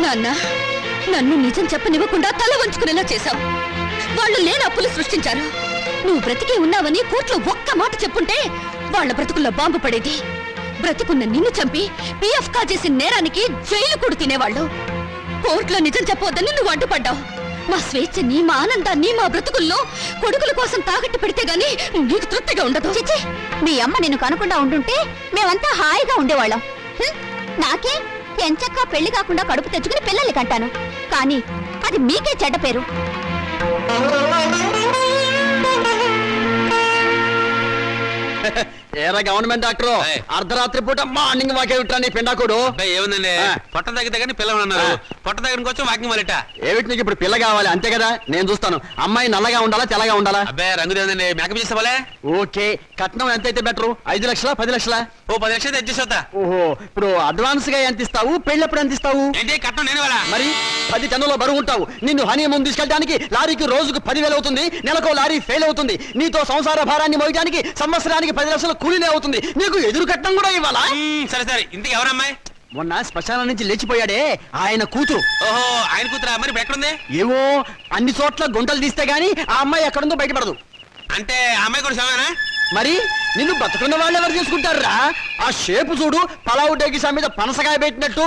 నాన్న, నన్ను నిజం చెప్పనివ్వకుండా తల వంచుకునేలా చేశావు. వాళ్ళు లేని అప్పులు సృష్టించారు. నువ్వు బ్రతికే ఉన్నావని కోర్టులో ఒక్క మాట చెప్పుంటే వాళ్ళ బ్రతుకుల్లో బాంబు పడేది. బ్రతికున్న నిన్ను చంపి పిఎఫ్ కాజేసిన నేరానికి జైలు కూడా తినేవాళ్ళు. కోర్టులో నిజం చెప్పవద్దని నువ్వు అడ్డుపడ్డావు. మా స్వేచ్ఛని, మా ఆనందాన్ని, మా బ్రతుకుల్లో కొడుకుల కోసం తాకట్టు పెడితే గాని నీకు తృప్తిగా ఉండదు. చిచ్చి, మీ అమ్మ నిన్ను కనకుండా ఉండుంటే మేమంతా హాయిగా ఉండేవాళ్ళం. నాకే ఎంచక్కా పెళ్లి కాకుండా కడుపు తెచ్చుకుని పిల్లల్ని కంటాను. కానీ అది మీకే చెడ్డ పేరు. ఏరా గవర్నమెంట్ డాక్టర్, అర్ధరాత్రి పూట మార్నింగ్ వాకే విట్రా నీ పిండాకుడు. ఏముందండి, పొట్ట తగ్గితే కానీ పిల్లలు అన్నారు. పొట్ట దగ్గర వచ్చి వాకింగ్ మరిట. ఏమిటి నీకు ఇప్పుడు పిల్ల కావాలి అంతే కదా? నేను చూస్తాను. అమ్మాయి నల్లగా ఉండాలా తెల్లగా ఉండాలా? అబ్బాయి రంగు లేదండి, మేకప్ చేసేవాళ్ళే. ఓకే, కట్నం ఎంత అయితే బెటరు? 5 లక్షలా 10 లక్షలా? ఓ 10 లక్షలు తెచ్చేసా. ఓహో, ఇప్పుడు అడ్వాన్స్ గా ఎంత ఇస్తావు? పెళ్ళప్పుడు ఎంత ఇస్తావు? ఏంటి కట్నం నేను వాళ్ళ? మరి 10 టన్నుల బరువు ఉంటావు. నిన్ను హనీమూన్ తీసుకెళ్ళడానికి లారీకి రోజుకు 10,000 అవుతుంది. నెలకు లారీ ఫెయిల్ అవుతుంది. నీతో సంసార భారాన్ని మోయడానికి సంవత్సరానికి 10 లక్షల కూలీనే అవుతుంది. నీకు ఎదురు కట్నం కూడా ఇవ్వాలా? సరే సరే, ఇంతకు ఎవరమ్మాయి? మొన్న శ్మశానం నుంచి లేచిపోయాడే ఆయన కూతురు. ఓహో, ఆయన కూతురా? మరి ఇప్పుడు ఎక్కడుంది? ఏవో అన్ని చోట్ల గుంటలు తీస్తే గానీ ఆ అమ్మాయి ఎక్కడుందో బయటపడదు. అంటే అమ్మాయి కూడా సమానా? మరి నిన్ను బతుకున్న వాళ్ళు ఎవరు చేసుకుంటారా? ఆ షేపు చూడు, పలావు డేగిసా మీద పనసకాయ పెట్టినట్టు.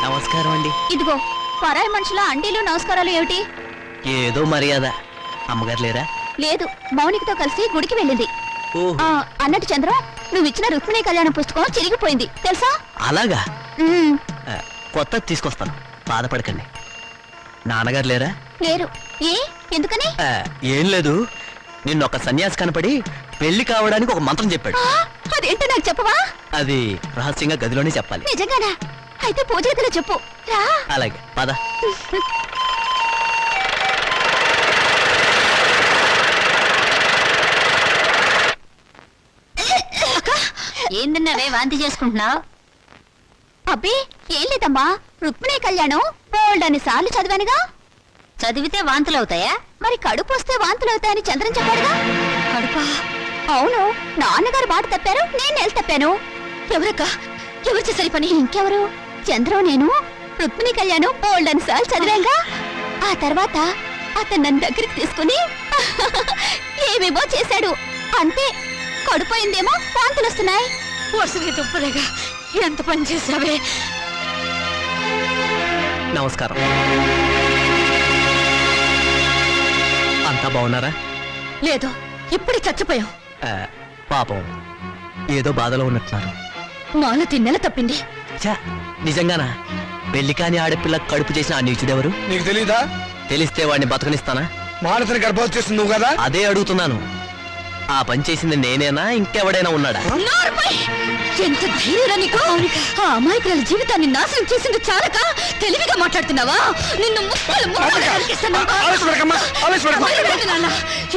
నమస్కారం అండి. ఇదిగో పరాయి మనుషుల అండీలు నమస్కారాలు ఏమిటి? ఏదో మర్యాద. అమ్మగారు లేరా? లేదు, మౌనికతో కలిసి గుడికి వెళ్ళింది. అన్నట్టు చంద్ర, నువ్వు ఇచ్చిన రుక్మిణీ కళ్యాణ పుస్తకం చిరిగిపోయింది తెలుసా? అలాగా? కొత్త తీసుకొస్తాను, బాధపడకండి. నాన్నగారు లేరా? లేరు. ఏ, ఎందుకని? ఏం లేదు, నిన్నొక సన్యాసి కనపడి పెళ్లి కావడానికి ఒక మంత్రం చెప్పాడు. అదేంటో నాకు చెప్పవా? అది రహస్యంగా గదిలోనే చెప్పాలి. నిజంగానా? అయితే పూజ గదిలో చెప్పు. అలాగే, పద. ఏందన్నావే వాంతి చేసుకుంటున్నావు? అబ్బే ఏం లేదమ్మా, రుక్మిణీ కళ్యాణం బోల్డన్ని సార్లు చదివానుగా. చదివితే వాంతులు అవుతాయా? మరి కడుపు వస్తే వాంతులు అవుతాయని చంద్రం చెప్పాడుగా. కడుపా? అవును, నాన్నగారు మాట తప్పారు, నేను నెల తప్పాను. ఎవరక్క? ఎవరు చేసరి పని? ఇంకెవరు? చంద్రం నేను రుక్మిణీ కళ్యాణం బోల్డన్ని సార్లు చదివాంగా. ఆ తర్వాత అతను నన్ను దగ్గరికి తీసుకుని ఏమేమో చేశాడు. అంతే, కడుపోయిందేమో వాంతులు వస్తున్నాయి. వస్తుంది తుప్పలేగా, ఎంత పని చేసావే. నమస్కారం. అంతా బాగున్నారా? లేదు, ఇప్పుడే చచ్చిపోయాం. పాపం ఏదో బాధలో ఉన్నట్టున్నారు. మాలతి నెల తప్పింది. నిజంగానా? పెళ్లి కాని ఆడపిల్ల కడుపు చేసిన ఆ నీచుడెవరు? నీకు తెలీదా? తెలిస్తే వాడిని బతకనిస్తానా? మానసిని గర్భవతి చేస్తుంది నువ్వు కదా? అదే అడుగుతున్నాను. ఆ పని చేసింది నేనేనా, ఇంకెవడైనా ఉన్నాడా? ఎంత ధైర్యం నీకు! ఆ అమాయకుల జీవితాన్ని నాశనం చేసింది చాలక తెలివిగా మాట్లాడుతున్నావా? నిన్ను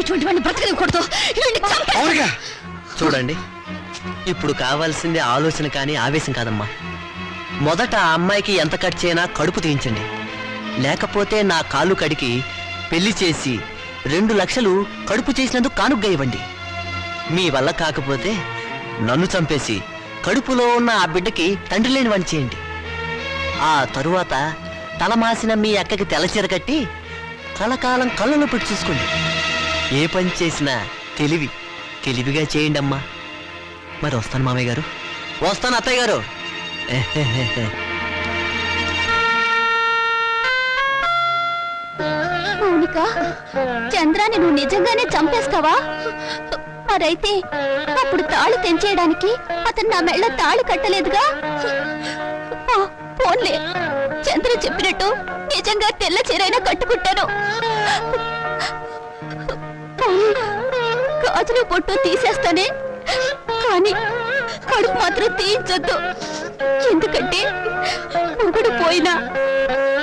ఇటువంటి వాడిని బ్రతకనివ్వకూడదు. చూడండి, ఇప్పుడు కావాల్సింది ఆలోచన కానీ ఆవేశం కాదమ్మా. మొదట ఆ అమ్మాయికి ఎంత ఖర్చు అయినా కడుపు తీయించండి. లేకపోతే నా కాళ్ళు కడికి పెళ్లి చేసి 2 లక్షలు కడుపు చేసినందుకు కానుగ్గా ఇవ్వండి. మీ వల్ల కాకపోతే నన్ను చంపేసి కడుపులో ఉన్న ఆ బిడ్డకి తండ్రి లేని వాణ్ణి చేయండి. ఆ తరువాత తలమాసిన మీ అక్కకి తెల్లచీర కట్టి కలకాలం కళ్ళలో పెట్టి చూసుకోండి. ఏ పని చేసినా తెలివిగా చేయండి అమ్మా. మరి వస్తాను మామయ్య గారు. వస్తాను అత్తయ్య గారు. మౌనిక, చంద్రాన్ని నువ్వు నిజంగానే చంపేస్తావా? మరైతే అప్పుడు తాళి తెంచేయడానికి అతను నా మెళ్ళ తాళి కట్టలేదుగా. పోన్లే, చంద్ర చెప్పినట్టు నిజంగా తెల్ల చీరైనా కట్టుకుంటాను. గాజులు పొట్టు తీసేస్తానే, కానీ కడుపు మాత్రం తీయించొద్దు. ఎందుకంటే మొగుడు పోయినా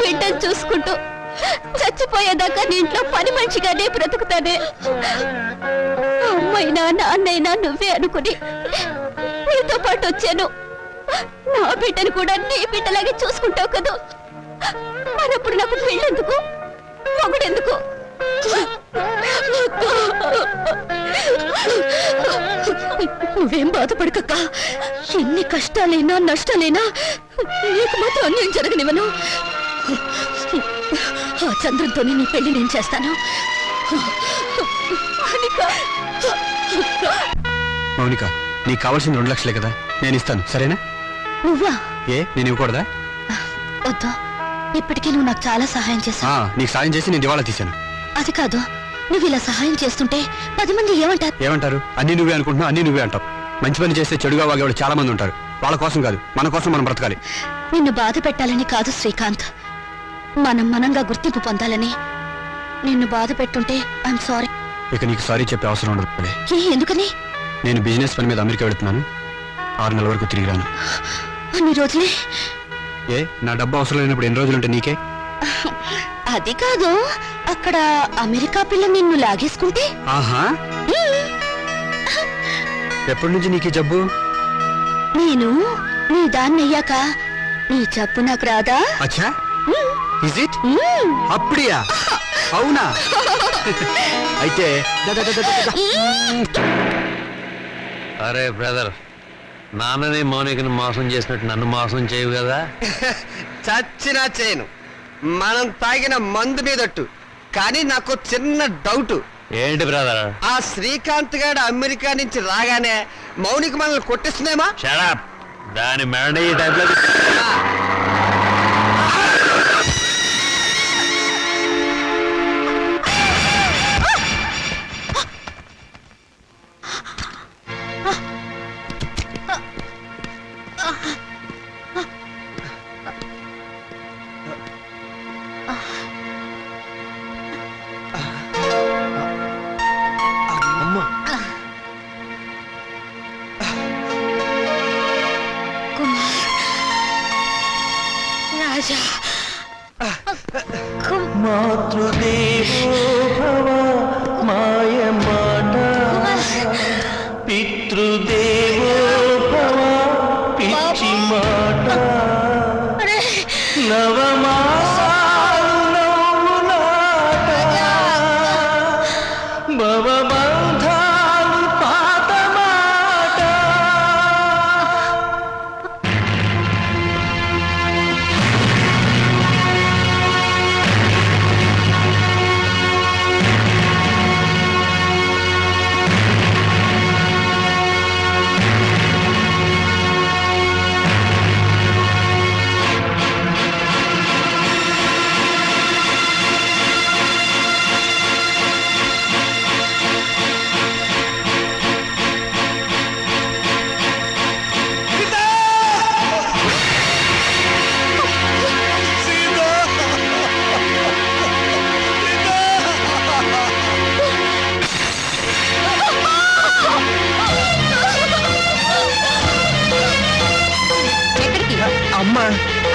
బిడ్డను చూసుకుంటూ చచ్చిపోయేదాకా నీ ఇంట్లో పని మనిషిగానే బ్రతుకుతానే. అమ్మైనా నాన్నైనా నువ్వే అనుకుని నీతో పాటు వచ్చాను. నా బిడ్డను కూడా నీ బిడ్డలాగే చూసుకుంటావు కదా. మరప్పుడు నాకు పెళ్ళెందుకు, మొగుడెందుకు? నువ్వేం బాధపడకక్క. ఎన్ని కష్టాలైనా నష్టాలైనా నీకు మాత్రం అన్యాయం జరగనివ్వను. ఆ చంద్రంతోనే నీ పెళ్లి నేను చేస్తాను. మౌనిక, నీకు కావాల్సిన 2 లక్షలే కదా, నేను ఇస్తాను, సరేనా? నువ్వా? ఏ, నేను ఇవ్వకూడదా? వద్దు, ఇప్పటికీ నువ్వు నాకు చాలా సహాయం చేశావు. నీకు సాయం చేసి నేను దివాళా తీశాను. అది కాదు, నువ్వు ఇలా సహాయం చేస్తుంటే 10 మంది ఏమంటారు? అన్ని నువ్వే అనుకుంటున్నావు, అన్ని నువ్వే అంటావు. మంచి పని చేస్తే చెడుగా వాగేవాళ్ళు చాలా మంది ఉంటారు. వాళ్ళ కోసం కాదు, మన కోసం మనం బ్రతకాలి. నిన్ను బాధ పెట్టాలని కాదు శ్రీకాంత్, మనంగా గుర్తింపు పొందాలని. నిన్ను బాధ పెట్టుంటే ఐఎమ్ సారీ. ఇక నీకు సారీ చెప్పే అవసరం ఉండదు. ఎందుకని? నేను బిజినెస్ పని మీద అమెరికా వెళుతున్నాను. 6 నెలల వరకు తిరిగి రాను. అన్ని రోజులే? ఏ, నా డబ్బు అవసరం లేనప్పుడు ఎన్ని రోజులుంటే నీకే? అది కాదు, అక్కడ అమెరికా పిల్ల నిన్ను లాగేసుకుంటే? ఆహా, ఎప్పటి నుంచి నీకు ఈ జబ్బు? నేను నీ దాన్ని అయ్యాక నీ జబ్బు నాకు రాదా? అచ్చా, ఇస్ ఇట్? అప్పుడియా? అవునా? అయితే అరే బ్రదర్, నాన్నని మౌనికని మోసం చేసినట్టు నన్ను మోసం చేయవు కదా. చచ్చినా చేయను, మనం తాగిన మందు మీదట్టు. కానీ నాకు చిన్న డౌట్. ఏంటి బ్రదర్? ఆ శ్రీకాంత్ గారు అమెరికా నుంచి రాగానే మౌనిక మనల్ని కొట్టిస్తుందేమా? షడప్, దాని మెడ ఈ టైంలో రాజా, మాతృదేవో భవ మాయ మాట, పితృదేవో భవ పిచ్చి మాట, నవమాసాలు నవ్వులాట, భవబంధాలు పాత మాట.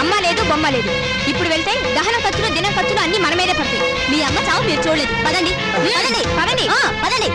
అమ్మ లేదు, బొమ్మ లేదు. ఇప్పుడు వెళ్తే దహన ఖర్చులు, దినం ఖర్చులు అన్ని మన మీదే పడతాయి. మీ అమ్మ చావు మీరు చూడలేదు. పదండి పదండి పదండి పదండి.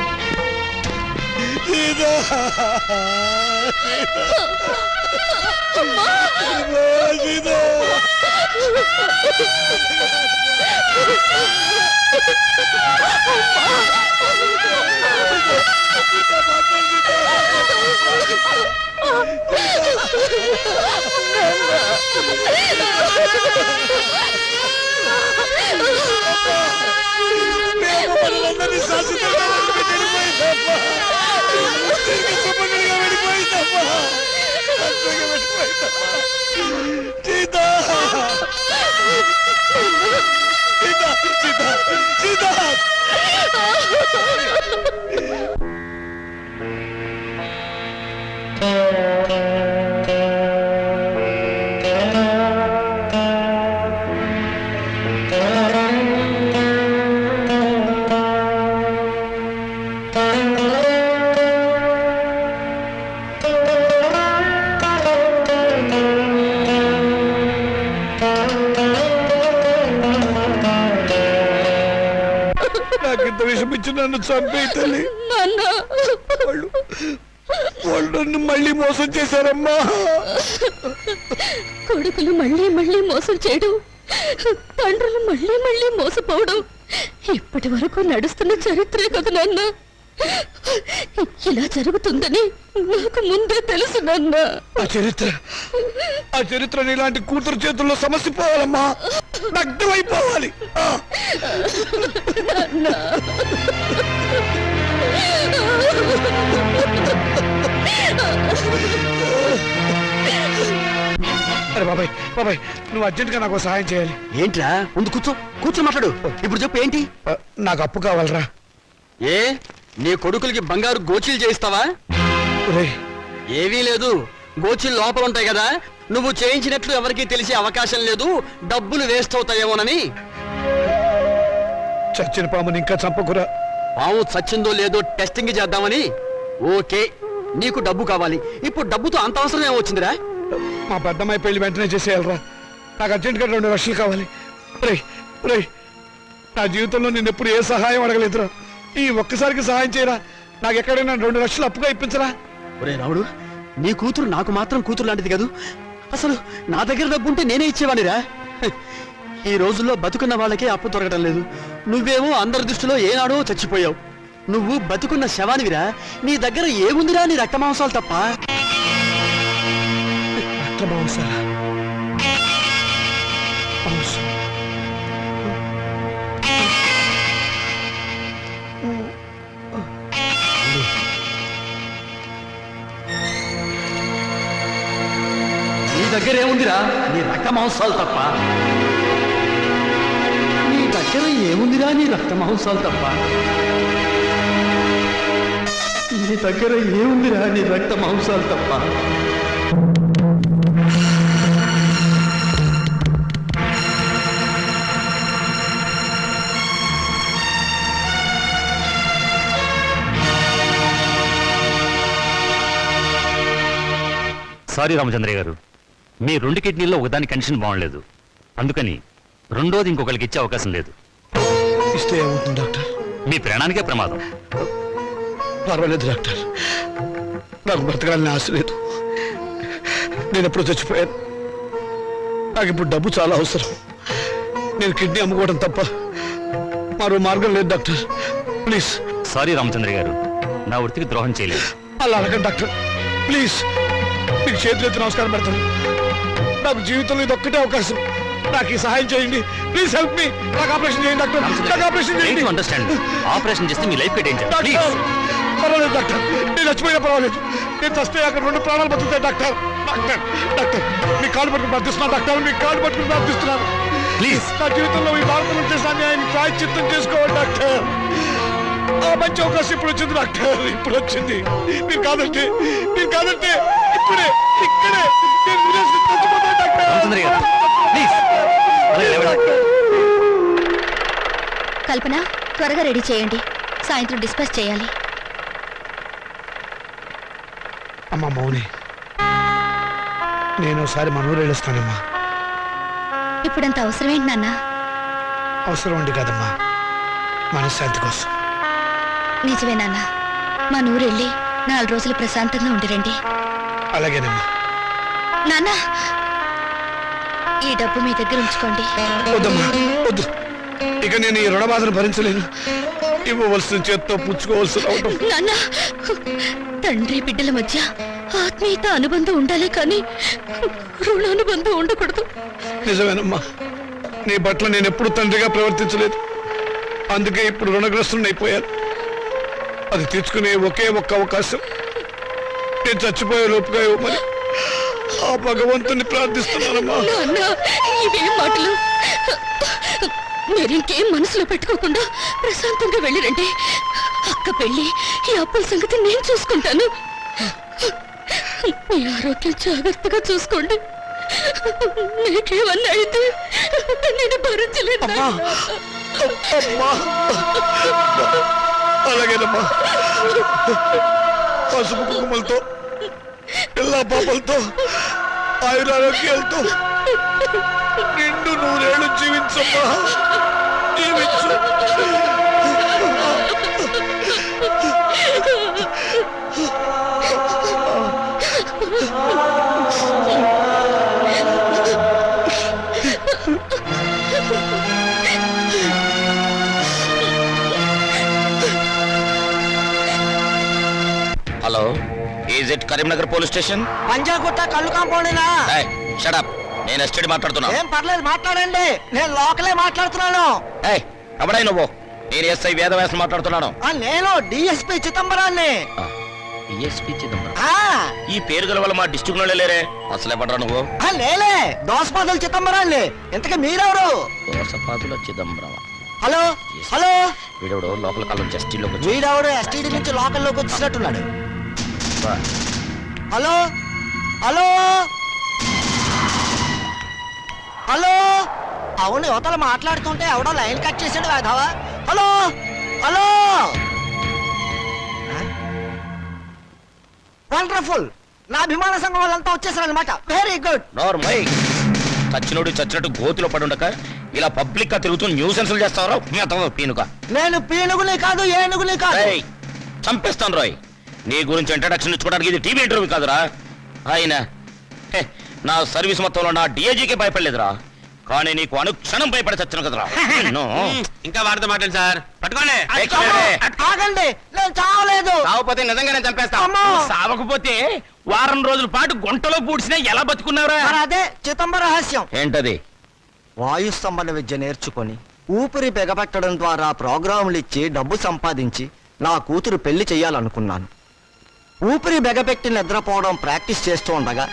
నాకింత విషమిచ్చి నన్ను చంపే తల్లి. వాళ్ళు నన్ను మళ్ళీ మోసం చేశారమ్మా. కొడుకులు మళ్ళీ మోసం చేయడం, తండ్రులు మళ్ళీ మోసపోవడం ఇప్పటి వరకు నడుస్తున్న చరిత్రే కదా నాన్న. ఇలా జరుగుతుందని నాకు ముందే తెలుసు నాన్న. ఆ చరిత్ర నీలాంటి కూతురు చేతుల్లో సమస్య పోవాలమ్మా, దగ్ధమైపోవాలి. అరే బాబాయ్ బాబాయ్, నువ్వు అర్జెంట్గా నాకు సహాయం చేయాలి. ఏంట్రా ముందు కూర్చొని మాట్లాడు. ఇప్పుడు చెప్పు ఏంటి? నాకు అప్పు కావాలరా. ఏ నీ కొడుకులకి బంగారు గోచీలు చేయిస్తావా? ఒరేయ్, ఏవీ లేదు, గోచీలు లోపల ఉంటాయి కదా, నువ్వు చేయించినట్లు ఎవరికీ తెలిసే అవకాశం లేదు, డబ్బులు వేస్ట్ అవుతాయేమోనని. చచ్చిన పాముని ఇంకా చంపకురా. పాము చచ్చిందో లేదో టెస్టింగ్ చేద్దామని. ఓకే, నీకు డబ్బు కావాలి. ఇప్పుడు డబ్బుతో అంత అవసరం ఏమొచ్చిందిరా? మా పెద్దమ్మాయి పెళ్లి వెంటనే చేసేయాలరా. నాకు అర్జెంట్గా 2 లక్షలు కావాలి. ఒరేయ్ ఒరేయ్, నా జీవితంలో నేను ఎప్పుడు ఏ సహాయం అడగలేదురా. ఈ ఒక్కసారికి సహాయం చేయరా. నాకు ఎక్కడైనా 2 లక్షలు అప్పుగా ఇప్పించరా. ఒరే రాముడు, నీ కూతురు నాకు మాత్రం కూతురు లాంటిది కాదు. అసలు నా దగ్గర డబ్బు ఉంటే నేనే ఇచ్చేవాడిరా. ఈ రోజుల్లో బతుకున్న వాళ్ళకే అప్పు దొరకటం లేదు. నువ్వేమో అందరి దృష్టిలో ఏనాడో చచ్చిపోయావు. నువ్వు బతుకున్న శవానివిరా. నీ దగ్గర ఏముందిరా? నీ రక్త మాంసాలు తప్ప. మాంసాలా? మాంసం. నీ దగ్గర ఏముందిరా? నీ రక్త మాంసాలు తప్ప. నీ దగ్గర ఏముందిరా? నీ రక్త మాంసాలు తప్ప. నీ దగ్గర ఏముందిరా? నీ రక్త మాంసాలు తప్ప. సారీ రామచంద్రయ్య గారు, మీ 2 కిడ్నీల్లో ఒకదాని కండిషన్ బాగుండలేదు, అందుకని రెండోది ఇంకొకరికి ఇచ్చే అవకాశం లేదు. ఇస్తే ఏమవుతుంది డాక్టర్? మీ ప్రాణానికే ప్రమాదం. పర్వాలేదు డాక్టర్, నాకు బ్రతకాలని ఆశ లేదు. నేను ఎప్పుడు చచ్చిపోయాను. నాకు ఇప్పుడు డబ్బు చాలా అవసరం. నేను కిడ్నీ అమ్ముకోవడం తప్ప మరో మార్గం లేదు డాక్టర్. ప్లీజ్. సారీ రామచంద్రయ్య గారు, నా వృత్తికి ద్రోహం చేయలేదు. అలా అడగండి డాక్టర్, ప్లీజ్. మీకు చేతులెత్తి నమస్కారం పెడతాను. నాకు జీవితంలో ఇది ఒక్కటే అవకాశం. నాకు ఈ సహాయం చేయండి. Please help me. నాకు ఆపరేషన్ చేయండి డాక్టర్. నాకు ఆపరేషన్ చేయండి. అండర్స్టాండ్. ఆపరేషన్ చేస్తే మీ లైఫ్ డేంజర్. డాక్టర్, పర్వాలేదు డాక్టర్, నేను చచ్చిపోయినా పర్వాలేదు. నేను చస్తే అక్కడ 2 ప్రాణాలు బతుకుతాయి డాక్టర్. డాక్టర్ డాక్టర్, మీ కాళ్ళు పట్టుకుని ప్రార్థిస్తున్నాను డాక్టర్. మీ కాళ్ళు పట్టుకుని ప్రార్థిస్తున్నాను. ప్లీజ్. నా జీవితంలో ఈ భారతంలో చేసిన అన్యాయాన్ని ప్రాయశ్చిత్తం చేసుకోవాలి డాక్టర్. ఆ మంచి అవకాశం ఇప్పుడు వచ్చింది డాక్టర్, ఇప్పుడు వచ్చింది. మీరు కాదంటే ఇప్పుడే ఇక్కడే నేను వినేసి చచ్చిపోతాను డాక్టర్. రామచంద్రయ్య గారు, ప్లీజ్. కల్పన, త్వరగా రెడీ చేయండి, సాయంత్రం డిస్పాచ్ చేయాలి. అమ్మా మౌని, నేను ఒకసారి మన ఊరు వెళ్ళొస్తానమ్మా. ఇప్పుడంత అవసరం ఏంటి నాన్న? అవసరం ఉండి కాదమ్మా, మనశ్శాంతి కోసం. నిజమే నాన్న, మా నూరు వెళ్ళి 4 రోజులు ప్రశాంతంగా ఉండిరండి. అలాగేనమ్మా. నాన్న, ఈ డబ్బు మీ దగ్గర ఉంచుకోండి. వద్దమ్మా వద్దు, ఇక నేను ఈ రుణ బాధను భరించలేను. ఇవ్వవలసిన చేత్తో పుచ్చుకోవాల్సిన అవడం. నాన్న, తండ్రి బిడ్డల మధ్య ఆత్మీయత అనుబంధం ఉండాలి కానీ రుణానుబంధం ఉండకూడదు. నిజమేనమ్మా, నీ పట్ల నేను ఎప్పుడు తండ్రిగా ప్రవర్తించలేదు. అందుకే ఇప్పుడు రుణగ్రస్తుని అయిపోయాను. అది తీర్చుకునే ఒకే ఒక్క అవకాశం నేను చచ్చిపోయే లోపుగా ఇవ్వమని ఆ భగవంతుని ప్రార్థిస్తున్నానమ్మా. నాన్న, ఇవేం మాటలు? మీరింకేం మనసులో పెట్టుకోకుండా ప్రశాంతంగా వెళ్ళిరండి. అక్క పెళ్ళి, ఈ అప్పుల సంగతి నేను చూసుకుంటాను. మీ ఆరోగ్యం జాగ్రత్తగా చూసుకోండి. మీకేమన్నా అయితే నేను భరించలేదు. అమ్మా, అలాగేనమ్మా. పసుపు కుంకుమలతో, పిల్ల పాపలతో, ఆయురారోగ్యాలతో నిండు 100 ఏళ్ళు జీవించమ్మా, జీవించు. Hello, is it Karimnagar police station? Panjagutta కళ్ళు కాంపౌండేనా? షడప్, నేను ఎస్టీడీ మాట్లాడుతున్నా. ఏం పర్లేదు మాట్లాడండి, నేను లోకలే మాట్లాడుతున్నాను. ఎవడై నువ్వు? నేను ఎస్ఐ వేదవ్యాసం మాట్లాడుతున్నాను. నేను డిఎస్పీ చిదంబరాన్ని. డిఎస్పీ చిదంబరం? ఆ, ఈ పేరు గల వల్ల మా డిస్ట్రిక్ట్ లో లేరే. అసలే పడరా నువ్వు? నేనే దోసపాదుల చిదంబరాన్ని. ఇంతకీ మీరెవరు? దోసపాదుల చిదంబరం. హలో హలో, వీడెవడు లోకల్ కాలం జస్టిలోకి వచ్చి వీడెవడు ఎస్టీడీ నుంచి లోకల్లోకి వచ్చినట్టున్నాడు. హలో హలో హలో, అవును యువతలు మాట్లాడుతుంటే ఎవడో లైన్ కట్ చేసాడు వేధవా. హలో హలో, వండర్ఫుల్, నా అభిమాన సంఘం వాళ్ళంతా వచ్చేసారనమాట. Very good. నార్మల్ చచ్చినోడు చచ్చినట్టు గోతిలో పడుండక ఇలా పబ్లిక్ గా తిరుగుతూ న్యూసెన్సులు చేస్తావరా మీ అతను పీనుక? నేను పీనుగుని కాదు, ఏనుగుని కాదు. ఏయ్, చంపేస్తాను రాయ్. నీ గురించి ఇంట్రడక్షన్ ఇచ్చుకోవడానికి ఇది టీవీ ఇంటర్వ్యూ కాదురా. ఆయన నా సర్వీస్ మొత్తంలో నా డిఐజీకే భయపడలేదురా, కానీ నీకు అనుక్షణం భయపడి చచ్చిన కదరా. ఇంకా వాడితో మాట్లాడు సార్. పట్టుకోండి. ఆగండి, నేను చావలేదు. కాకపోతే నిజంగానే చంపేస్తా. అమ్మో. సావకపోతే వారం రోజుల పాటు గుంటలో పూడ్చినా ఎలా బతుకున్నారా? మరి అదే చిదంబర రహస్యం. ఏంటది? వాయు స్తంభన విద్య నేర్చుకొని ఊపిరి బిగబెట్టడం ద్వారా ప్రోగ్రాములు ఇచ్చి డబ్బు సంపాదించి నా కూతురు పెళ్లి చెయ్యాలనుకున్నాను. ఊపిరి బిగబెట్టి నిద్రపోవడం ప్రాక్టీస్ చేస్తూ ఉండగా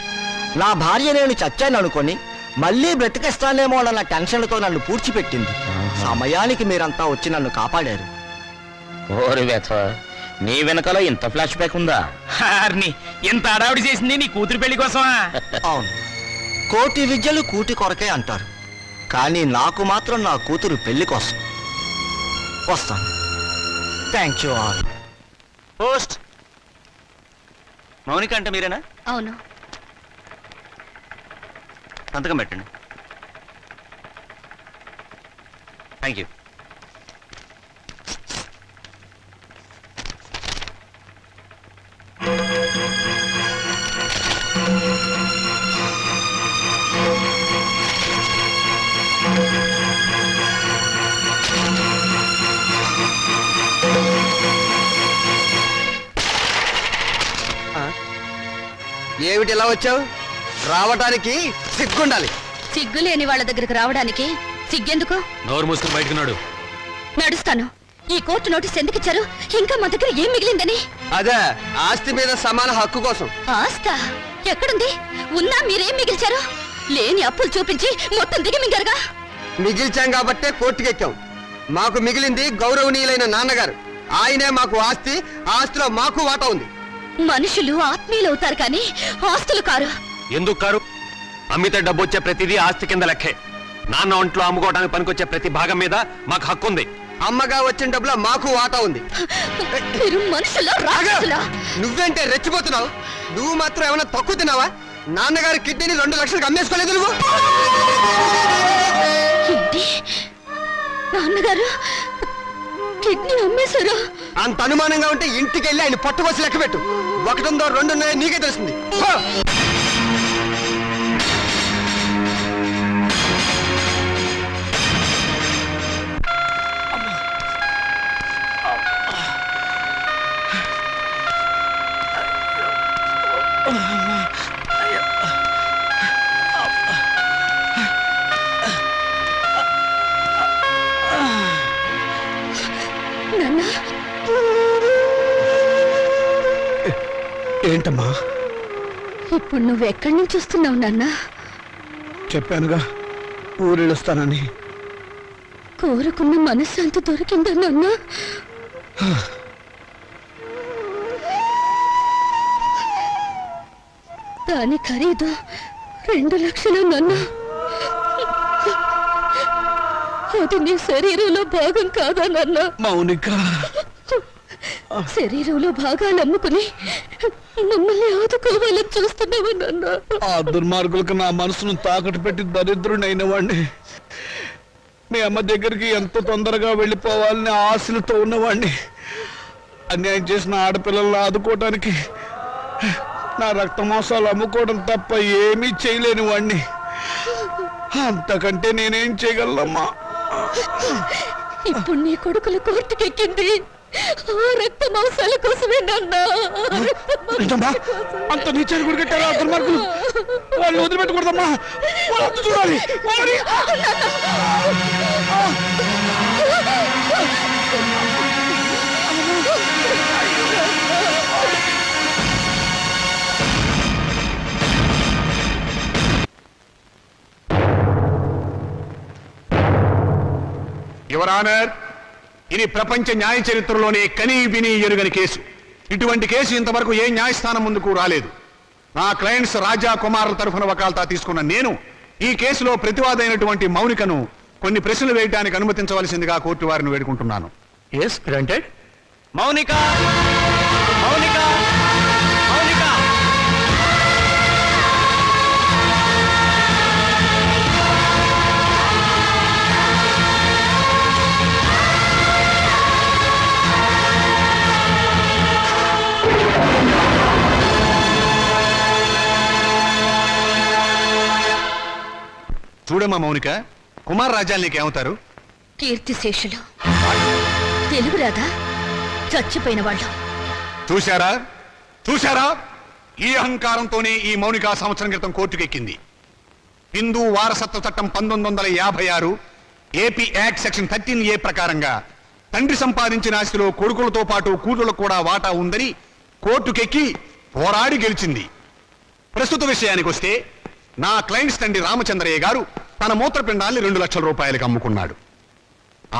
నా భార్య నేను చచ్చాను అనుకొని మళ్ళీ బ్రతికేస్తానేమో అన్న టెన్షన్తో నన్ను పూడ్చిపెట్టింది. సమయానికి మీరంతా వచ్చి నన్ను కాపాడారు. ఓరి వేత, నీ వెనకాల ఇంత ఫ్లాష్ బ్యాక్ ఉందా? ఇంత అడావిడి చేసింది నీ కూతురు పెళ్లి కోసమా? అవును, కోటి విద్యలు కూటి కొరకే అంటారు, కానీ నాకు మాత్రం నా కూతురు పెళ్లి కోసం. వస్తాను. Thank you all. Post. Mounika అంటే మీరేనా? అవును. సంతకం పెట్టండి. Thank you. ఏమిటి ఇలా వచ్చావు? రావటానికి సిగ్గుండాలి. సిగ్గు లేని వాళ్ళ దగ్గరకు రావడానికి సిగ్గెందుకు? నోరు మూసుకుని బయటకు నాడు. నడుస్తాను. ఈ కోర్టు నోటీస్ ఎందుకు ఇచ్చారు? ఇంకా మా దగ్గర ఏం మిగిలిందని? అదే, ఆస్తి మీద సమాన హక్కు కోసం. ఆస్తా ఎక్కడుంది? ఉన్నా మీరేం మిగిల్చారు? లేని అప్పులు చూపించి మొత్తం దిగి మింగారుగా. మిగిల్చాం కాబట్టే కోర్టుకెక్కాం. మాకు మిగిలింది గౌరవనీయులైన నాన్నగారు. ఆయనే మాకు ఆస్తి, ఆ ఆస్తిలో మాకు వాటా ఉంది. మనుషులు ఆత్మీయులు అవుతారు కానీ ఆస్తులు కారు. ఎందుకు కారు? అమ్మితే డబ్బు వచ్చే ప్రతిదీ ఆస్తి కింద లెక్కే. నాన్న ఒంట్లో అమ్ముకోవడానికి పనికొచ్చే ప్రతి భాగం మీద మాకు హక్కు ఉంది. అమ్మగా వచ్చిన డబ్బులో మాకు వాటా ఉంది. మీరు మనుషులా రాజులా? నువ్వేంటే రెచ్చిపోతున్నావు? నువ్వు మాత్రం ఏమైనా తక్కువ తిన్నావా? నాన్నగారి కిడ్నీని 2 లక్షలకు అమ్మేసుకోలేదు నువ్వు. ఏంటి? నాన్నగారు కిడ్నీ అమ్మేశారా? అంత అనుమానంగా ఉంటే ఇంటికి వెళ్ళి ఆయన పొట్టబోసి లెక్క పెట్టు. 1 ఉందో 2 ఉన్నాయో నీకే తెలుస్తుంది. ఏంటమ్మా? ఇప్పుడు నువ్వు ఎక్కడి నుంచి వస్తున్నావు నాన్న? చెప్పానుగా, ఊరెళ్ళొస్తానని. కోరుకున్న మనశ్శాంతి దొరికిందా నాన్న? దాని ఖరీదు 2 లక్షలు నాన్న. అది నీ శరీరంలో భాగం కాదా నాన్న? మౌనిక, శరీరంలో భాగాలు అమ్ముకుని మమ్మల్ని ఆదుకోవాలని చూస్తున్నావా నాన్న? ఆ దుర్మార్గులకు నా మనసును తాకట్టు పెట్టి దరిద్రుడైన వాడిని, మీ అమ్మ దగ్గరికి ఎంత తొందరగా వెళ్ళిపోవాలని ఆశలతో ఉన్నవాడిని, అన్యాయం చేసిన ఆడపిల్లలను ఆదుకోవటానికి నా రక్త మాంసాలు అమ్ముకోవడం తప్ప ఏమీ చేయలేని వాడిని. అంతకంటే నేనేం చేయగలనమ్మా? ఇప్పుడు నీ కొడుకుల కోర్టుకెక్కింది ఆ రక్త మాంసాల కోసమే నాన్న. ఏంటమ్మా అంత నీచాన్ని గుడి కట్టారా దుర్మార్గులు? వాళ్ళు వదిలిపెట్టకూడదమ్మా, వాళ్ళు అంత చూడాలి వాళ్ళని. యువర్ ఆనర్, ఇది ప్రపంచ న్యాయ చరిత్రలోనే కనీ విని ఎరుగని కేసు. ఇటువంటి కేసు ఇంతవరకు ఏ న్యాయస్థానం ముందుకు రాలేదు. నా క్లయింట్స్ రాజా కుమారుల తరఫున వకాల్తా తీసుకున్న నేను ఈ కేసులో ప్రతివాదైనటువంటి మౌనికను కొన్ని ప్రశ్నలు వేయడానికి అనుమతించవలసిందిగా కోర్టు వారిని వేడుకుంటున్నాను. Yes granted. మౌనిక మౌనిక మౌనిక చూడమ్మా మౌనిక, కుమార్ రాజాలు నీకేమవుతారు? కీర్తిశేషులు. తెలుగు రాదా? చచ్చిపోయిన వాళ్ళు. చూశారా చూశారా, ఈ అహంకారంతోనే ఈ మౌనిక సంవత్సరం క్రితం కోర్టుకెక్కింది. హిందూ వారసత్వ చట్టం 1956 ఏపీ యాక్ట్ సెక్షన్ 13A ప్రకారంగా తండ్రి సంపాదించిన ఆస్తిలో కొడుకులతో పాటు కూతుళ్లకు కూడా వాటా ఉందని కోర్టుకెక్కి పోరాడి గెలిచింది. ప్రస్తుత విషయానికి వస్తే నా క్లయింట్స్ తండ్రి రామచంద్రయ్య గారు తన మూత్రపిండాల్ని 2 లక్షల రూపాయలకు అమ్ముకున్నాడు.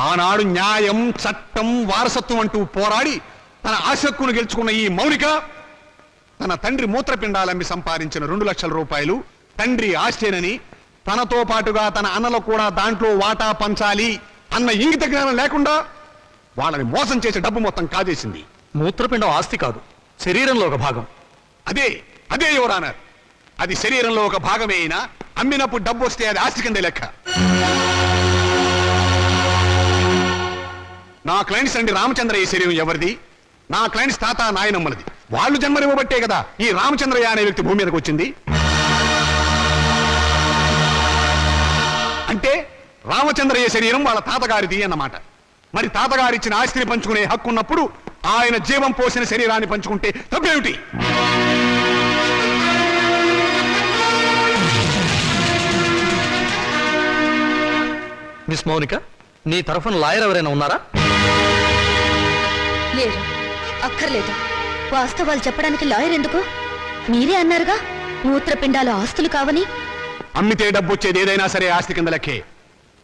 ఆనాడు న్యాయం, చట్టం, వారసత్వం అంటూ పోరాడి తన ఆశక్కును గెలుచుకున్న ఈ మౌనిక తన తండ్రి మూత్రపిండాలమ్మి సంపాదించిన 2 లక్షల రూపాయలు తండ్రి ఆస్తేనని, తనతో పాటుగా తన అన్నలకు కూడా దాంట్లో వాటా పంచాలి అన్న ఇంగిత జ్ఞానం లేకుండా వాళ్ళని మోసం చేసే డబ్బు మొత్తం కాజేసింది. మూత్రపిండం ఆస్తి కాదు, శరీరంలో ఒక భాగం. అదే అదే యువర్ ఆనర్, అది శరీరంలో ఒక భాగమే అయినా అమ్మినప్పుడు డబ్బు వస్తే అది ఆస్తి కింద లెక్క. నా క్లయింట్స్ అండి రామచంద్రయ్య శరీరం ఎవరిది? నా క్లయింట్స్ తాత నాయనమ్మలది. వాళ్ళు జన్మనివ్వబట్టే కదా ఈ రామచంద్రయ్య అనే వ్యక్తి భూమి మీదకి వచ్చింది. అంటే రామచంద్రయ్య శరీరం వాళ్ళ తాతగారిది అన్నమాట. మరి తాతగారిచ్చిన ఆస్తిని పంచుకునే హక్కు ఉన్నప్పుడు ఆయన జీవం పోసిన శరీరాన్ని పంచుకుంటే తప్పేమిటి? మిస్ మౌనిక, నీ తరఫున లాయర్ ఎవరైనా ఉన్నారా? లేరు. అక్కర్లేదు. వాస్తవాలు చెప్పడానికి లాయర్ ఎందుకు? మీరే అన్నారుగా మూత్రపిండాలు ఆస్తులు కావని. అమ్మితే డబ్బు వచ్చేది ఏదైనా సరే ఆస్తి కింద లెక్కే.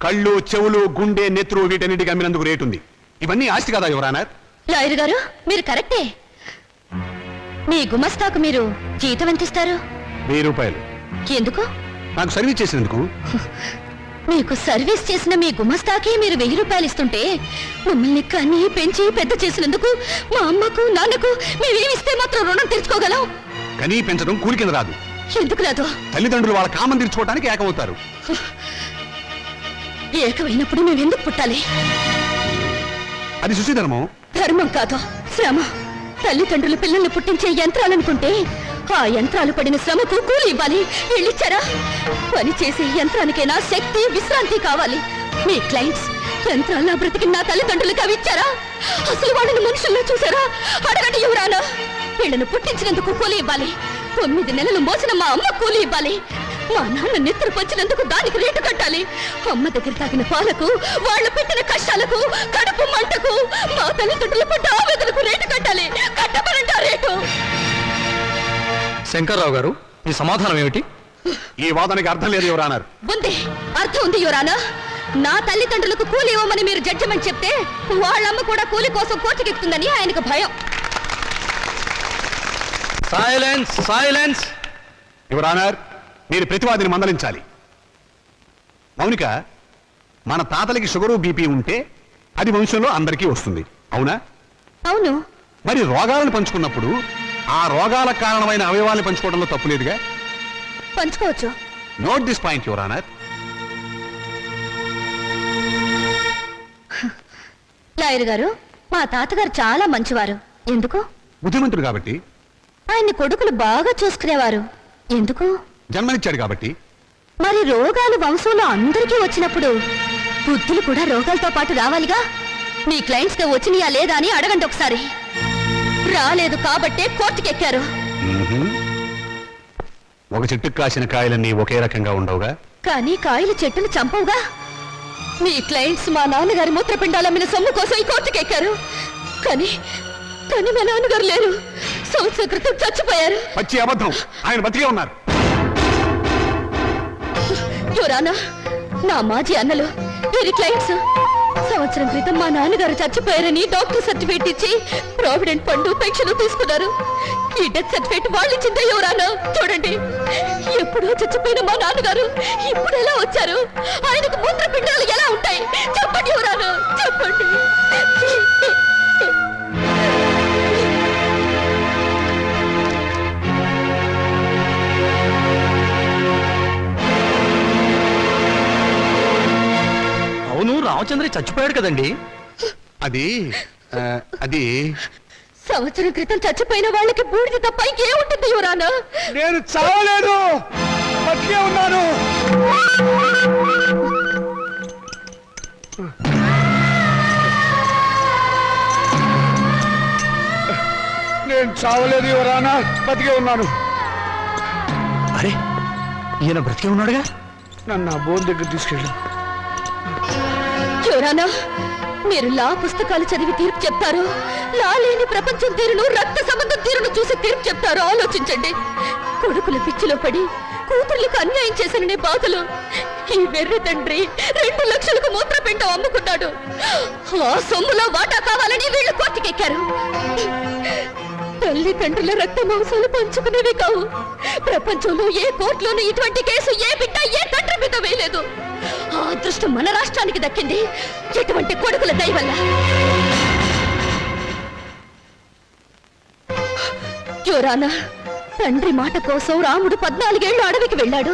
కళ్ళు, చెవులు, గుండె, నెత్తురు వీటన్నిటికి అమ్మినందుకు రేటు ఉంది. ఇవన్నీ ఆస్తి కదా యువర్ ఆనర్. లాయర్ గారు మీరు కరెక్టే. మీ గుమస్తాకు మీరు జీతం ఎంత ఇస్తారు? 1000 రూపాయలు. ఎందుకు? నాకు సర్వీస్ చేసినందుకు. మీకు సర్వీస్ చేసిన మీ గుమస్తాకి మీరు 1000 రూపాయలు ఇస్తుంటే మమ్మల్ని కని పెంచి పెద్ద చేసినందుకు మా అమ్మకు నాన్నకు మేమేమిస్తే మాత్రం రుణం తీర్చుకోగలం? కనీ పెంచడం కూలి కింద రాదు. ఎందుకు రాదు? తల్లిదండ్రులు వాళ్ళ కామం తీర్చుకోవడానికి ఏకమవుతారు. ఏకమైనప్పుడు మేమెందుకు పుట్టాలి? అది సుశీధర్మం. ధర్మం కాదు, శ్రమ. తల్లిదండ్రులు పిల్లల్ని పుట్టించే యంత్రాలనుకుంటే ఆ యంత్రాలు పడిన శ్రమకు కూలి ఇవ్వాలి. వీళ్ళిచ్చారా? పని చేసే యంత్రానికైనా శక్తి, విశ్రాంతి కావాలి. మీ క్లయింట్స్ యంత్రాల్లో బ్రతికిన నా తల్లిదండ్రులకు అవి ఇచ్చారా? అసలు వాళ్ళని మనుషుల్లో చూసారా? అడగండి యువరానా. వీళ్ళను పుట్టించినందుకు కూలి ఇవ్వాలి. 9 నెలలు మోసిన మా అమ్మ కూలి ఇవ్వాలి. మా నాన్న నెత్తురు పంచినందుకు దానికి రేటు కట్టాలి. అమ్మ దగ్గర తాగిన పాలకు, వాళ్ళు పెట్టిన కష్టాలకు, కడుపు మంటకు, మా తల్లిదండ్రుల పడ్డ ఆవేదనకు రేటు కట్టాలి. కట్టమనంట రేటు. శంకర్రావు గారు, మీ సమాధానం ఏమిటి? ఈ వాదనకి అర్థం లేదు యువర్ ఆనర్. ఉంది, అర్థం ఉంది యువరానా. నా తల్లిదండ్రులకు కూలి ఇవ్వమని మీరు జడ్జిమెంట్ చెప్తే వాళ్ళమ్మ కూడా కూలి కోసం కోర్టుకెక్కుతుందని ఆయనకు భయం. Silence, silence. యువర్ ఆనర్, మీరు ప్రతివాదిని మందలించాలి. మౌనిక, మన తాతలకి షుగరు, బీపీ ఉంటే అది వంశంలో అందరికీ వస్తుంది, అవునా? అవును. మరి రోగాలను పంచుకున్నప్పుడు ఆ రోగాలకు కారణమైన అవయవాలను పంచుకోవడంలో తప్పులేదుగా? పంచుకోవచ్చు. Note this point your honour. Lawyer గారు, మా తాతగారు చాలా మంచివారు. ఎందుకు? బుద్ధిమంతుడు కాబట్టి. ఆయన్ని కొడుకులు బాగా చూసుకునేవారు. ఎందుకు? జన్మనిచ్చాడు కాబట్టి. మరి రోగాలు వంశంలో అందరికీ వచ్చినప్పుడు బుద్ధులు కూడా రోగాలతో పాటు రావాలిగా. మీ క్లయింట్స్ కి వచ్చినాయా లేదా అని అడగండి ఒకసారి. రాలేదు కాబట్టే కోర్టుకెక్కారు. ఒక చెట్టుకు కాసిన కాయలన్నీ ఒకే రకంగా ఉండవుగా. కానీ కాయలు చెట్టును చంపవుగా. మీ క్లయింట్స్ మా నాన్నగారి మూత్రపిండాలమ్మిన సొమ్ము కోసం ఈ కోర్టుకెక్కారు. కానీ కానీ మా నాన్నగారు లేరు. సంవత్సరం క్రితం చచ్చిపోయారు. పచ్చి అబద్ధం. ఆయన బతికే ఉన్నారు. యువరానా, నా మాజీ అన్నలు వీరి క్లయింట్స్ సంవత్సరం క్రితం మా నాన్నగారు చచ్చిపోయారని డాక్టర్ సర్టిఫికేట్ ఇచ్చి ప్రావిడెంట్ ఫండ్ పెన్షన్ తీసుకున్నారు. ఈ డెత్ సర్టిఫికేట్ వాళ్ళు ఇచ్చిందే యువరానా. చూడండి, ఎప్పుడో చచ్చిపోయిన మా నాన్నగారు ఇప్పుడు ఎలా వచ్చారు? ఆయనకు మూత్రపిండాలు ఎలా ఉంటాయి? చెప్పండి యువరానా, చెప్పండి. అవును, రామచంద్ర చచ్చిపోయాడు కదండి. అది అది సంవత్సరం క్రితం చచ్చిపోయిన వాళ్ళకి బూడిద తప్ప ఇంకేముంటుంది యువరానా? నేను చావలేదు, బతికే ఉన్నాను. నేను చావలేదు యువరానా, బతికే ఉన్నాను. అరే, ఈయన బ్రతికే ఉన్నాడుగా. నన్ను ఆ బోన్ దగ్గర తీసుకెళ్ళు. యువరానా, మీరు లా పుస్తకాలు చదివి తీర్పు చెప్తారు, లా లేని ప్రపంచం తీరును, రక్త సంబంధం తీరును చూసి తీర్పు చెప్తారు. ఆలోచించండి. కొడుకుల పిచ్చిలో పడి కూతుర్లకు అన్యాయం చేశాననే బాధలు ఈ వెర్రి తండ్రి 2 లక్షలకు మూత్రపిండం అమ్ముకున్నాడు. ఆ సొమ్ములో వాటా కావాలని వీళ్ళు కోర్టుకెక్కారు. తల్లిదండ్రుల రక్త మాంసాలు పంచుకునేవి కావు. ప్రపంచంలో ఏ కోర్టులోనూ ఇటువంటి కేసు ఏ బిడ్డ ఏ తండ్రి మీద వేయలేదు. ఆ అదృష్టం మన రాష్ట్రానికి దక్కింది ఇటువంటి కొడుకుల దయ వల్ల. యువరానా, తండ్రి మాట కోసం రాముడు 14 ఏళ్లు అడవికి వెళ్ళాడు.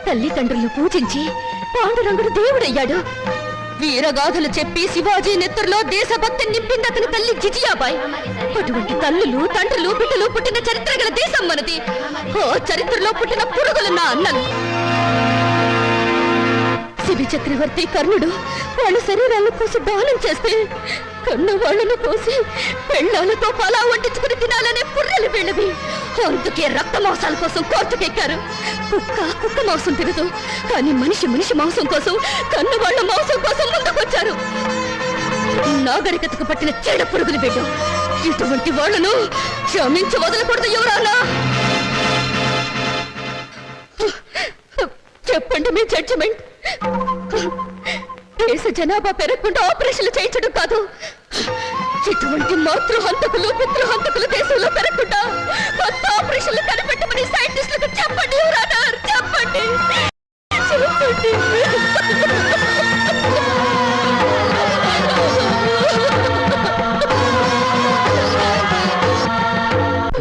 తల్లిదండ్రులను పూజించి పాండురంగుడు దేవుడయ్యాడు. వీరగాథలు చెప్పి శివాజీ నెత్తురులో దేశభక్తి నింపింది అతని తల్లి జిజియాబాయ్. అటువంటి తల్లులు, తండ్రులు, బిడ్డలు పుట్టిన చరిత్ర గల దేశం మనది. ఓ చరిత్రలో పుట్టిన పురుగులు నా అన్నలు. శిబి చక్రవర్తి, కర్ణుడు వాళ్ళ శరీరాలను కోసి దానం చేస్తే కన్న వాళ్ళను కోసి పెళ్ళాలతో పలా వండించుకుని తినాలనే పుర్రెలు వీళ్ళవి. అందుకే రక్త మాంసాల కోసం కోర్టుకెక్కారు. కుక్క మాంసం తినదు, కానీ మనిషి మాంసం కోసం, కన్న వాళ్ళ మాంసం కోసం ముందుకొచ్చారు. నాగరికతకు పట్టిన చెడ పురుగులు వీళ్ళు. ఇటువంటి వాళ్ళను క్షమించి వదలకూడదు యువరానా. చెప్పండి మీ జడ్జిమెంట్. దేశ జనాభా పెరగకుండా ఆపరేషన్లు చేయించడం కాదు, ఇటువంటి మాతృహంతకులు, పితృహంతకులు దేశంలో పెరగకుండా కొత్త ఆపరేషన్లు కనిపెట్టమని సైంటిస్టులకు చెప్పండి యువరానా, చెప్పండి.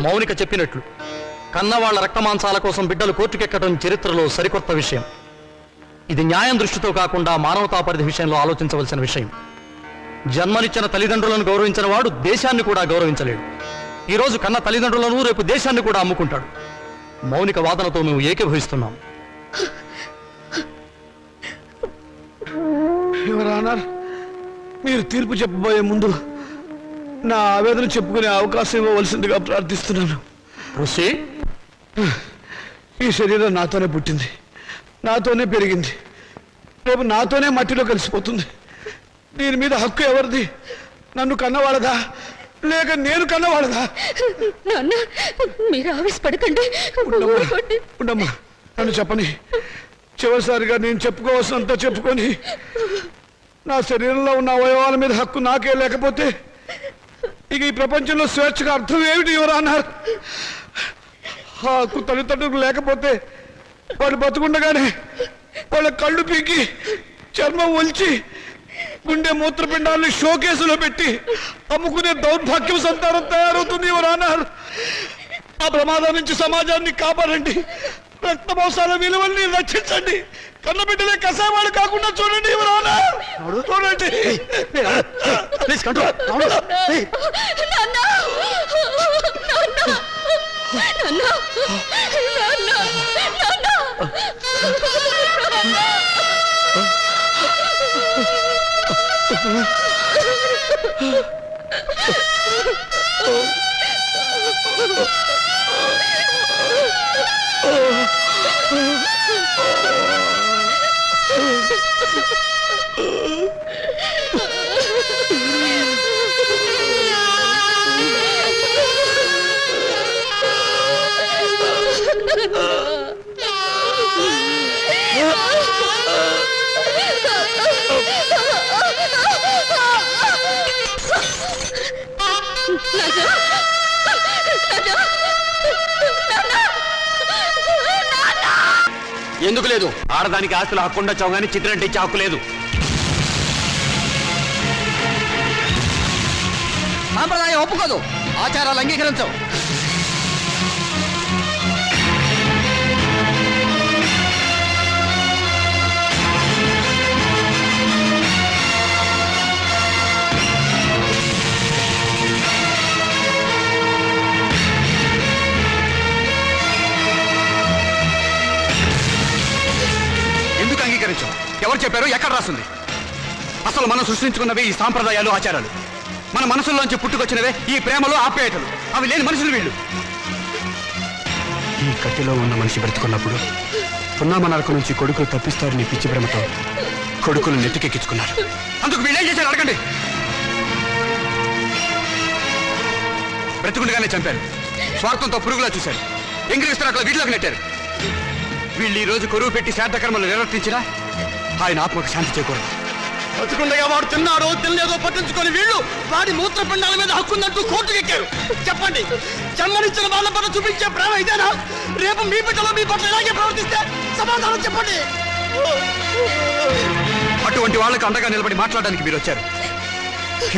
మౌనిక చెప్పినట్లు కన్నవాళ్ల రక్తమాంసాల కోసం బిడ్డలు కోర్టుకెక్కడం చరిత్రలో సరికొత్త విషయం. ఇది న్యాయం దృష్టితో కాకుండా మానవతా పరిధి విషయంలో ఆలోచించవలసిన విషయం. జన్మనిచ్చిన తల్లిదండ్రులను గౌరవించిన వాడు దేశాన్ని కూడా గౌరవించలేడు. ఈరోజు కన్న తల్లిదండ్రులను రేపు దేశాన్ని కూడా అమ్ముకుంటాడు. మౌనిక వాదనతో మేము ఏకీభవిస్తున్నాం. యువరానర్, మీరు తీర్పు చెప్పబోయే ముందు నా ఆవేదన చెప్పుకునే అవకాశం ఇవ్వవలసిందిగా ప్రార్థిస్తున్నాను. ఈ శరీరం నాతోనే పుట్టింది, నాతోనే పెరిగింది, రేపు నాతోనే మట్టిలో కలిసిపోతుంది. దీని మీద హక్కు ఎవరిది? నన్ను కన్నవాళ్ళదా లేక నేను కన్నవాళ్ళదా? నాన్న, మీరు ఆవేశపడకండి. ఉండమ్మా, నన్ను చెప్పని. చివరిసారిగా నేను చెప్పుకోవాల్సినంత చెప్పుకొని నా శరీరంలో ఉన్న అవయవాల మీద హక్కు నాకే లేకపోతే ఇక ఈ ప్రపంచంలో స్వేచ్ఛగా అర్థం ఏమిటి యువరానర్? ఆ హక్కు తల్లిదండ్రులకు లేకపోతే వాళ్ళు బతుకుండగానే వాళ్ళ కళ్ళు పీకి చర్మం ఒలిచి గుండె మూత్రపిండాలని షోకేసులో పెట్టి అమ్ముకునే దౌర్భాగ్యం సంతానం తయారవుతుంది యువరానర్. ఆ ప్రమాదం నుంచి సమాజాన్ని కాపాడండి. రక్త మోసాల విలువల్ని రక్షించండి. కన్నబిడ్డలే కసావాళ్ళు కాకుండా చూడండి యువరానర్, చూడండి. Please control. ఎందుకు లేదు? ఆడదానికి ఆస్తులు హక్కుండా చౌగాని చిత్రం ఇచ్చే హక్కు లేదు. సాంప్రదాయం ఒప్పుకోదు, ఆచారాలు అంగీకరించవు. ఎందుకు అంగీకరించవు? ఎవరు చెప్పారు? ఎక్కడ రాస్తుంది? అసలు మనం సృష్టించుకున్నవే ఈ సాంప్రదాయాలు, ఆచారాలు. మన మనసుల్లోంచి పుట్టుకొచ్చినవే ఈ ప్రేమలు, ఆప్యాయతలు. అవి లేని మనుషులు వీళ్ళు. ఈ కట్టెలో ఉన్న మనిషి బ్రతుకున్నప్పుడు పున్నామనరకు నుంచి కొడుకులు తప్పిస్తారని పిచ్చి ప్రేమతో కొడుకులు నెత్తికెక్కించుకున్నారు. అందుకు వీళ్ళేం చేశారు అడగండి. బ్రతుకుండగానే చంపారు, స్వార్థంతో పురుగులా చూశారు, ఎంగిలిస్తున్నట్లు వీటిలోకి నెట్టారు. వీళ్ళు ఈ రోజు కొరువు పెట్టి శ్రాద్ధకర్మలు నిర్వర్తించినా ఆయన ఆత్మకు శాంతి చేకూరదు. బతుకుండగా వాడు తిన్నాడో తినలేదో పట్టించుకొని వీళ్ళు వాడి మూత్రపిండాల మీద హక్కుందంటూ కోర్టుకు ఎక్కారు. చెప్పండి, జన్మనిచ్చిన వాళ్ళ పట్ల చూపించే ప్రేమ ఇదేనా? రేపు మీ బిడ్డలో మీ పట్ల ఇలాగే ప్రవర్తిస్తే సమాధానం చెప్పండి. అటువంటి వాళ్ళకి అండగా నిలబడి మాట్లాడడానికి మీరు వచ్చారు.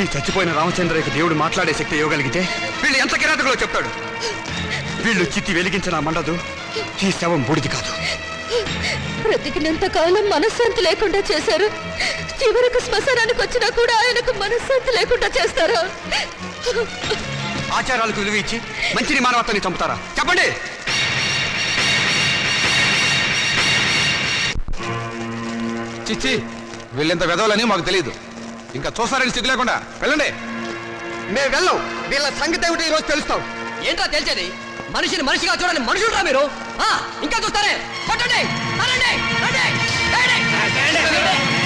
ఈ చచ్చిపోయిన రామచంద్రయ్యకు దేవుడు మాట్లాడే శక్తి ఇవ్వగలిగితే వీళ్ళు ఎంత కిరాతకులో చెప్తాడు. వీళ్ళు చిత్తి వెలిగించిన మండదు, ఈ శవం బూడిది కాదు. బ్రతికినంత కాలం మనశ్శాంతి లేకుండా చేశారు, చివరకు శ్మశానానికి వచ్చినా కూడా ఆయనకు మనశ్శాంతి లేకుండా చేస్తారా? ఆచారాలకు విలువ ఇచ్చి మంచిని మానవత్వాన్ని చంపుతారా? చెప్పండి. చిచ్చి, వీళ్ళెంత వెదవలని మాకు తెలియదు. ఇంకా చూస్తారని సిగ్గు లేకుండా వెళ్ళండి. మేము వెళ్ళం, వీళ్ళ సంగతి ఏమిటో ఈ రోజు తెలుస్తాం. ఏంటో తెలిసేది? మనిషిని మనిషిగా చూడండి, మనుషులురా మీరు. ఇంకా చూస్తారే? పట్టండి, రండి, రండి, రండి.